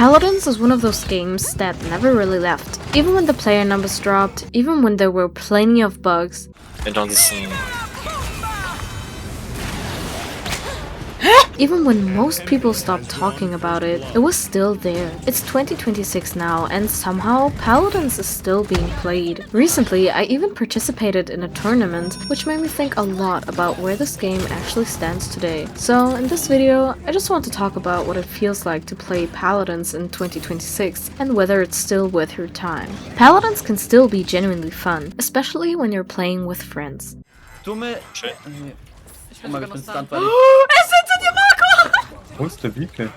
Paladins is one of those games that never really left. Even when the player numbers dropped, even when there were plenty of bugs. Even when most people stopped talking about it, it was still there. It's 2026 now, and somehow Paladins is still being played. Recently, I even participated in a tournament, which made me think a lot about where this game actually stands today. So in this video, I just want to talk about what it feels like to play Paladins in 2026, and whether it's still worth your time. Paladins can still be genuinely fun, especially when you're playing with friends. Wo ist der Wieke?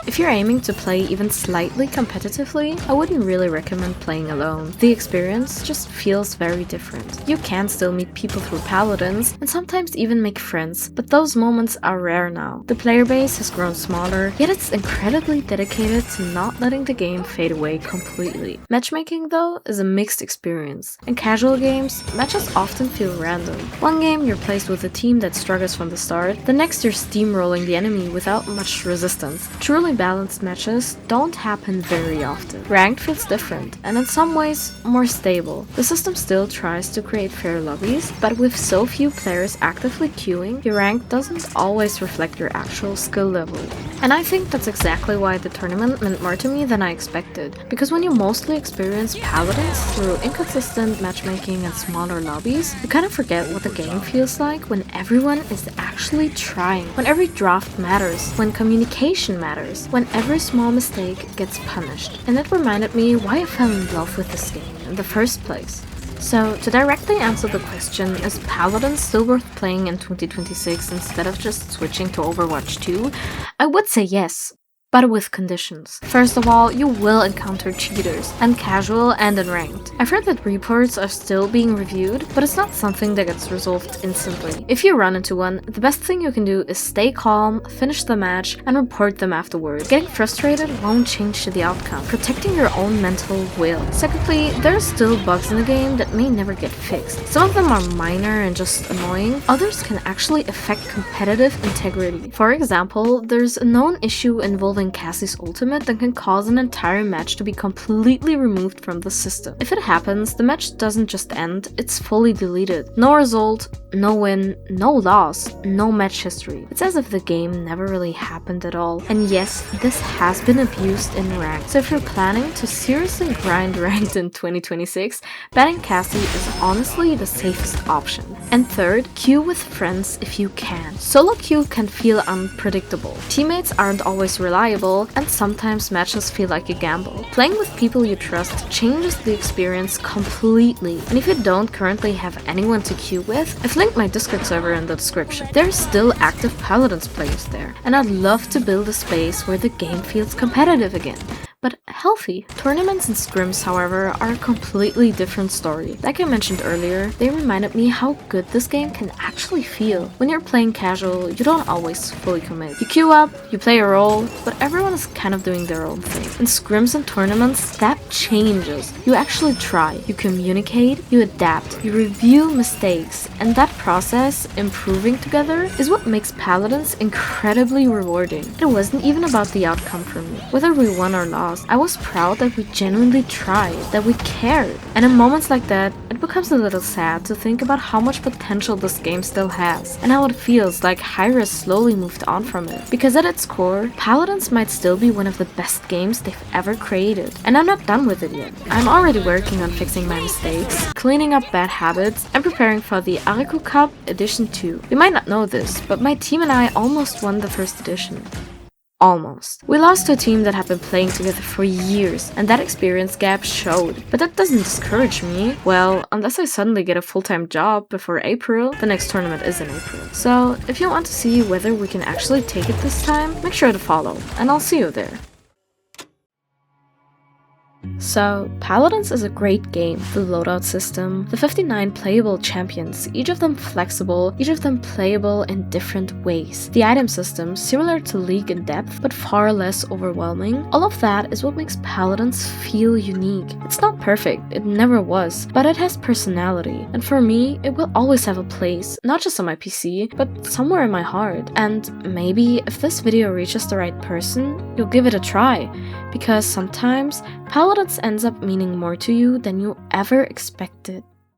If you're aiming to play even slightly competitively, I wouldn't really recommend playing alone. The experience just feels very different. You can still meet people through Paladins, and sometimes even make friends, but those moments are rare now. The player base has grown smaller, yet it's incredibly dedicated to not letting the game fade away completely. Matchmaking, though, is a mixed experience. In casual games, matches often feel random. One game you're placed with a team that struggles from the start, the next you're steamrolling the enemy without much resistance. Truly balanced matches don't happen very often. Ranked feels different, and in some ways, more stable. The system still tries to create fair lobbies, but with so few players actively queuing, your rank doesn't always reflect your actual skill level. And I think that's exactly why the tournament meant more to me than I expected, because when you mostly experience Paladins through inconsistent matchmaking and smaller lobbies, you kind of forget what the game feels like when everyone is actually trying, when every draft matters, when communication matters, when every small mistake gets punished. And it reminded me why I fell in love with this game in the first place. So, to directly answer the question, is Paladins still worth playing in 2026 instead of just switching to Overwatch 2? I would say yes, but with conditions. First of all, you will encounter cheaters, and casual and in ranked. I've heard that reports are still being reviewed, but it's not something that gets resolved instantly. If you run into one, the best thing you can do is stay calm, finish the match, and report them afterwards. Getting frustrated won't change the outcome, protecting your own mental will. Secondly, there are still bugs in the game that may never get fixed. Some of them are minor and just annoying, others can actually affect competitive integrity. For example, there's a known issue involving Cassie's ultimate that can cause an entire match to be completely removed from the system. If it happens, the match doesn't just end, it's fully deleted. No result, no win, no loss, no match history. It's as if the game never really happened at all. And yes, this has been abused in ranked. So if you're planning to seriously grind ranked in 2026, banning Cassie is honestly the safest option. And third, queue with friends if you can. Solo queue can feel unpredictable. Teammates aren't always reliable, and sometimes matches feel like a gamble. Playing with people you trust changes the experience completely. And if you don't currently have anyone to queue with, I've linked my Discord server in the description. There are still active Paladins players there, and I'd love to build a space where the game feels competitive again. But healthy. Tournaments and scrims, however, are a completely different story. Like I mentioned earlier, they reminded me how good this game can actually feel. When you're playing casual, you don't always fully commit. You queue up, you play a role, but everyone is kind of doing their own thing. In scrims and tournaments, that changes. You actually try, you communicate, you adapt, you review mistakes, and that process, improving together, is what makes Paladins incredibly rewarding. It wasn't even about the outcome for me. Whether we won or lost, I was proud that we genuinely tried, that we cared. And in moments like that, it becomes a little sad to think about how much potential this game still has, and how it feels like Hi-Res slowly moved on from it. Because at its core, Paladins might still be one of the best games they've ever created. And I'm not done with it yet. I'm already working on fixing my mistakes, cleaning up bad habits, and preparing for the Ariku Cup Edition 2. You might not know this, but my team and I almost won the first edition. Almost. We lost to a team that had been playing together for years, and that experience gap showed. But that doesn't discourage me. Well, unless I suddenly get a full-time job before April, the next tournament is in April. So, if you want to see whether we can actually take it this time, make sure to follow, and I'll see you there. So, Paladins is a great game. The loadout system, the 59 playable champions, each of them flexible, each of them playable in different ways. The item system, similar to League in depth, but far less overwhelming. All of that is what makes Paladins feel unique. It's not perfect, it never was, but it has personality. And for me, it will always have a place, not just on my PC, but somewhere in my heart. And maybe if this video reaches the right person, you'll give it a try, because sometimes Paladins ends up meaning more to you than you ever expected.